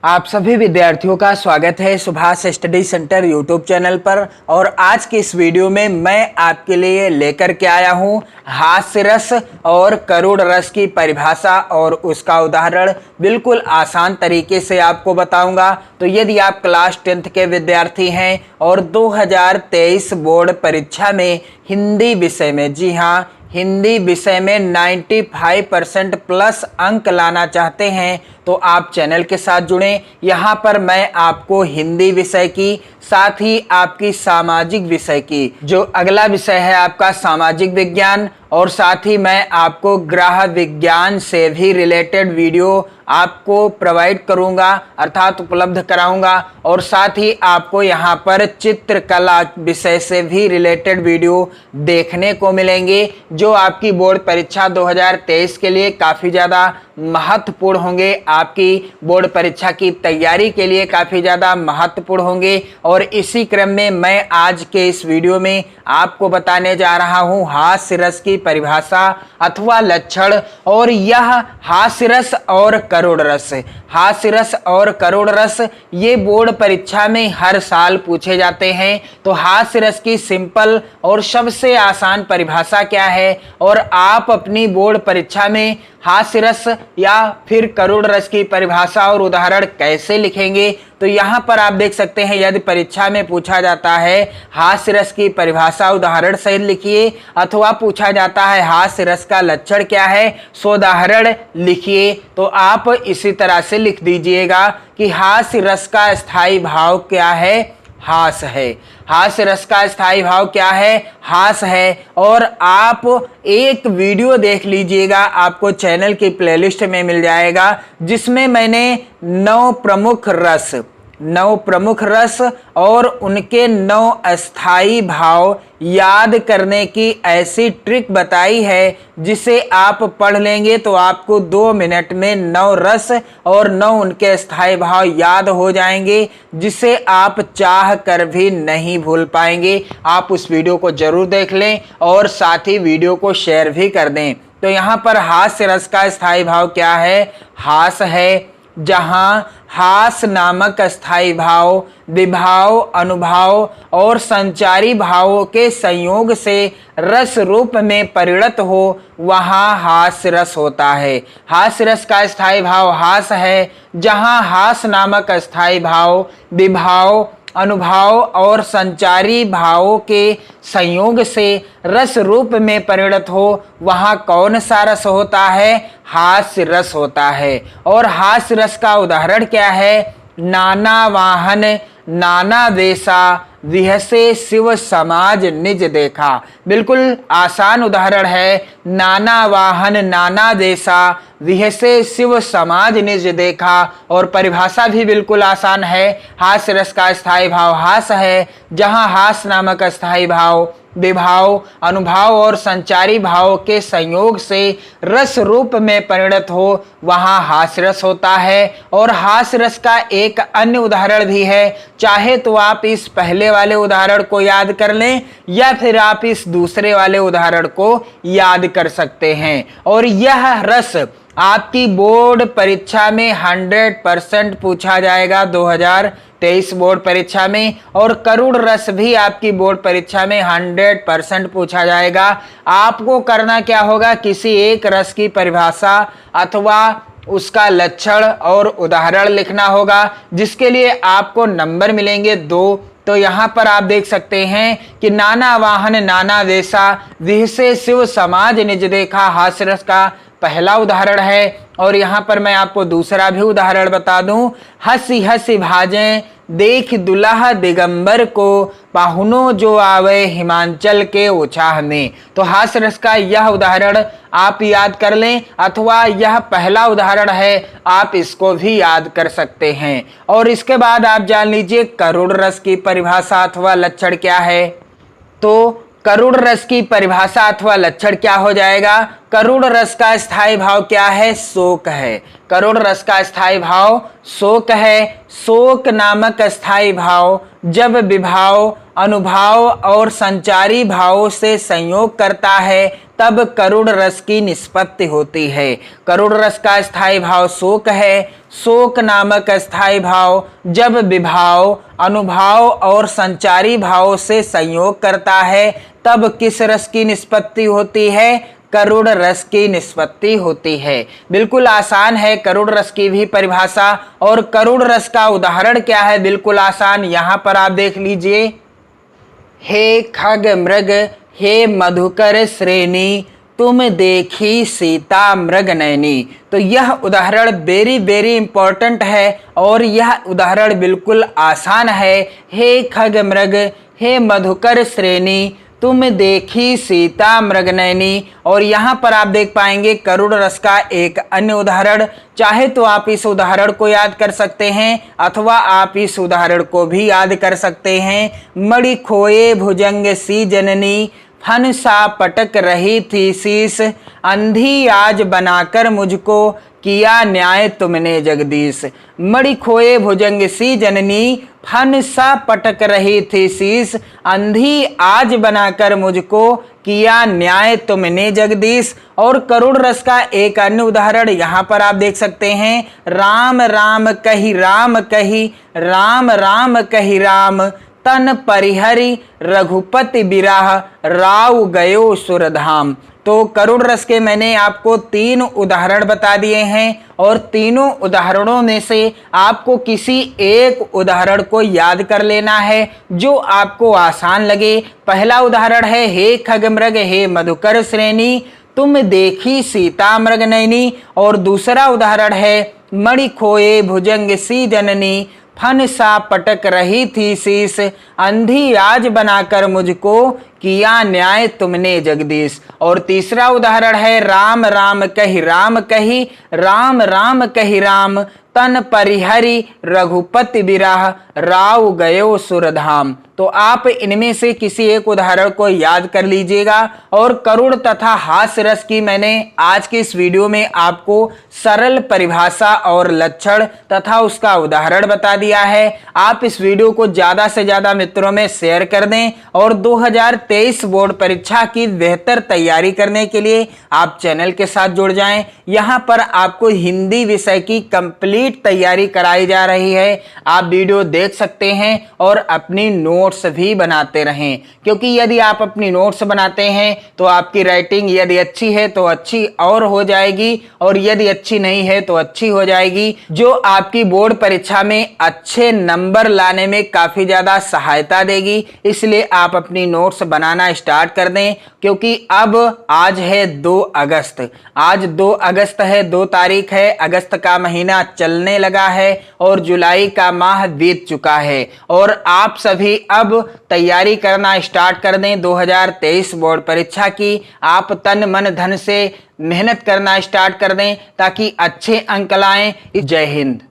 आप सभी विद्यार्थियों का स्वागत है Subhash study centre YouTube channel पर। और आज की इस वीडियो में मैं आपके लिए लेकर के आया हूं हास्य रस और करुण रस की परिभाषा और उसका उदाहरण बिल्कुल आसान तरीके से आपको बताऊंगा। तो यदि आप क्लास 10th के विद्यार्थी हैं और 2023 बोर्ड परीक्षा में हिंदी विषय में, जी हाँ, हिंदी विषय में 95% प्लस अंक लाना चाहते हैं तो आप चैनल के साथ जुड़ें। यहाँ पर मैं आपको हिंदी विषय की साथ ही आपकी सामाजिक विषय की, जो अगला विषय है आपका सामाजिक विज्ञान, और साथ ही मैं आपको गृह विज्ञान से भी रिलेटेड वीडियो आपको प्रोवाइड करूंगा अर्थात उपलब्ध कराऊंगा। और साथ ही आपको यहाँ पर चित्रकला विषय से भी रिलेटेड वीडियो देखने को मिलेंगे जो आपकी बोर्ड परीक्षा 2023 के लिए काफ़ी ज़्यादा महत्वपूर्ण होंगे, आपकी बोर्ड परीक्षा की तैयारी के लिए काफ़ी ज़्यादा महत्वपूर्ण होंगे। और इसी क्रम में मैं आज के इस वीडियो में आपको बताने जा रहा हूँ हास्य रस की परिभाषा अथवा लक्षण। और यह हास्य रस और करुण रस, हास्य रस और करुण रस ये बोर्ड परीक्षा में हर साल पूछे जाते हैं। तो हास्य रस की सिंपल और सबसे आसान परिभाषा क्या है और आप अपनी बोर्ड परीक्षा में हास्य रस या फिर करुण रस की परिभाषा और उदाहरण कैसे लिखेंगे, तो यहाँ पर आप देख सकते हैं यदि परीक्षा में पूछा जाता है हास्य रस की परिभाषा उदाहरण सहित लिखिए, अथवा पूछा जाता है हास्य रस का लक्षण क्या है सो उदाहरण लिखिए, तो आप इसी तरह से लिख दीजिएगा कि हास्य रस का स्थायी भाव क्या है, हास है। हास्य रस का स्थायी भाव क्या है, हास है। और आप एक वीडियो देख लीजिएगा, आपको चैनल की प्लेलिस्ट में मिल जाएगा जिसमें मैंने 9 प्रमुख रस और उनके 9 अस्थाई भाव याद करने की ऐसी ट्रिक बताई है जिसे आप पढ़ लेंगे तो आपको 2 मिनट में 9 रस और 9 उनके अस्थाई भाव याद हो जाएंगे, जिसे आप चाह कर भी नहीं भूल पाएंगे। आप उस वीडियो को जरूर देख लें और साथ ही वीडियो को शेयर भी कर दें। तो यहाँ पर हास्य रस का स्थायी भाव क्या है, हास है, जहां हास नामक स्थायी भाव विभाव, अनुभाव और संचारी भावों के संयोग से रस रूप में परिणत हो वहां हास्य रस होता है। हास्य रस का स्थायी भाव हास है, जहां हास नामक स्थायी भाव विभाव, अनुभाव और संचारी भावों के संयोग से रस रूप में परिणत हो वहां कौन सा रस होता है, हास्य रस होता है। और हास्य रस का उदाहरण क्या है, नाना वाहन नाना देशा विहसे शिव समाज निज देखा। बिल्कुल आसान उदाहरण है, नाना वाहन नाना देशा विहसे शिव समाज निज देखा। और परिभाषा भी बिल्कुल आसान है, हास्य रस का स्थायी भाव हास है, जहां हास नामक स्थायी भाव विभाव, अनुभाव और संचारी भाव के संयोग से रस रूप में परिणत हो वहां हास्य रस होता है। और हास्य रस का एक अन्य उदाहरण भी है, चाहे तो आप इस पहले वाले उदाहरण को याद कर लें या फिर आप इस दूसरे वाले उदाहरण को याद कर सकते हैं। और यह रस आपकी बोर्ड परीक्षा में 100% पूछा जाएगा 2023 बोर्ड परीक्षा में। और करुण रस भी आपकी बोर्ड परीक्षा में 100% पूछा जाएगा। आपको करना क्या होगा, किसी एक रस की परिभाषा अथवा उसका लक्षण और उदाहरण लिखना होगा, जिसके लिए आपको नंबर मिलेंगे 2। तो यहाँ पर आप देख सकते हैं कि नाना वाहन नाना वेशा विहसे शिव समाज निज देखा हास्य रस का पहला उदाहरण है। और यहाँ पर मैं आपको दूसरा भी उदाहरण बता दूं, हंसी हंसी भाजें देख दुल्हा दिगंबर को पाहुनो जो आवे हिमांचल के उछाह में। तो हास्य रस का यह उदाहरण आप याद कर लें, अथवा यह पहला उदाहरण है आप इसको भी याद कर सकते हैं। और इसके बाद आप जान लीजिए करुण रस की परिभाषा अथवा लक्षण क्या है। तो करुण रस की परिभाषा अथवा लक्षण क्या हो जाएगा, करुण रस का स्थायी भाव क्या है, शोक है। करुण रस का स्थायी भाव शोक है। शोक नामक स्थायी भाव जब विभाव, अनुभाव और संचारी भावों से संयोग करता है तब करुण रस की निष्पत्ति होती है। करुण रस का स्थायी भाव शोक है। शोक नामक स्थायी भाव जब विभाव, अनुभाव और संचारी भावों से संयोग करता है तब किस रस की निष्पत्ति होती है? करुण रस की निष्पत्ति होती है। बिल्कुल आसान है करुण रस की भी परिभाषा। और करुण रस का उदाहरण क्या है? बिल्कुल आसान, यहां पर आप देख लीजिए। हे खग मृग हे मधुकर श्रेणी, तुम देखी सीता मृग नैनी। तो यह उदाहरण वेरी इंपॉर्टेंट है और यह उदाहरण बिल्कुल आसान है। हे खग मृग हे मधुकर श्रेणी, तुम देखी सीता मृगनयनी। और यहाँ पर आप देख पाएंगे करुण रस का एक अन्य उदाहरण। चाहे तो आप इस उदाहरण को याद कर सकते हैं अथवा आप इस उदाहरण को भी याद कर सकते हैं। मणि खोए भुजंग सी जननी, फन सा पटक रही थी शीस, अंधी आज बनाकर मुझको किया न्याय तुमने जगदीश। मणि खोए भुजंग सी जननी, फन सा पटक रही थी शीस, अंधी आज बनाकर मुझको किया न्याय तुमने जगदीश। और करुण रस का एक अन्य उदाहरण यहाँ पर आप देख सकते हैं। राम राम कही राम कही, राम राम कही राम, तन परिहरि रघुपति बिराह, राव गयो सुरधाम। तो करुण रस के मैंने आपको 3 उदाहरण बता दिए हैं और तीनों उदाहरणों में से आपको किसी एक उदाहरण को याद कर लेना है जो आपको आसान लगे। पहला उदाहरण है हे खगमृग हे मधुकर श्रेणी, तुम देखी सीता मृगनयनी। और दूसरा उदाहरण है मणि खोए भुजंग सी जननी, फन सा पटक रही थी शीस, अंधी आज बनाकर मुझको किया न्याय तुमने जगदीश। और तीसरा उदाहरण है राम राम कही राम कही, राम राम कही राम, तन परिहरि रघुपति बिराह, राव गयो सुरधाम। तो आप इनमें से किसी एक उदाहरण को याद कर लीजिएगा। और करुण तथा हास्य रस की मैंने आज की इस वीडियो में आपको सरल परिभाषा और लक्षण तथा उसका उदाहरण बता दिया है। आप इस वीडियो को ज्यादा से ज्यादा मित्रों में शेयर कर दें और 2023 बोर्ड परीक्षा की बेहतर तैयारी करने के लिए आप चैनल के साथ जुड़ जाएं। यहां पर आपको हिंदी विषय की कंप्लीट तैयारी कराई जा रही है। आप वीडियो देख सकते हैं और अपनी नोट्स भी बनाते रहें, क्योंकि यदि आप अपनी नोट्स बनाते हैं तो आपकी राइटिंग यदि अच्छी है तो अच्छी और हो जाएगी और यदि अच्छी नहीं है तो अच्छी हो जाएगी, जो आपकी बोर्ड परीक्षा में अच्छे नंबर लाने में काफी ज्यादा सहायता देगी। इसलिए आप अपनी नोट्स बनाना स्टार्ट कर दें, क्योंकि अब आज है 2 अगस्त, आज 2 अगस्त है, 2 तारीख है। अगस्त का महीना चलने लगा है और जुलाई का माह बीत चुका है और आप सभी अब तैयारी करना स्टार्ट कर दें 2023 बोर्ड परीक्षा की। आप तन मन धन से मेहनत करना स्टार्ट कर दें ताकि अच्छे अंक लाएं। जय हिंद।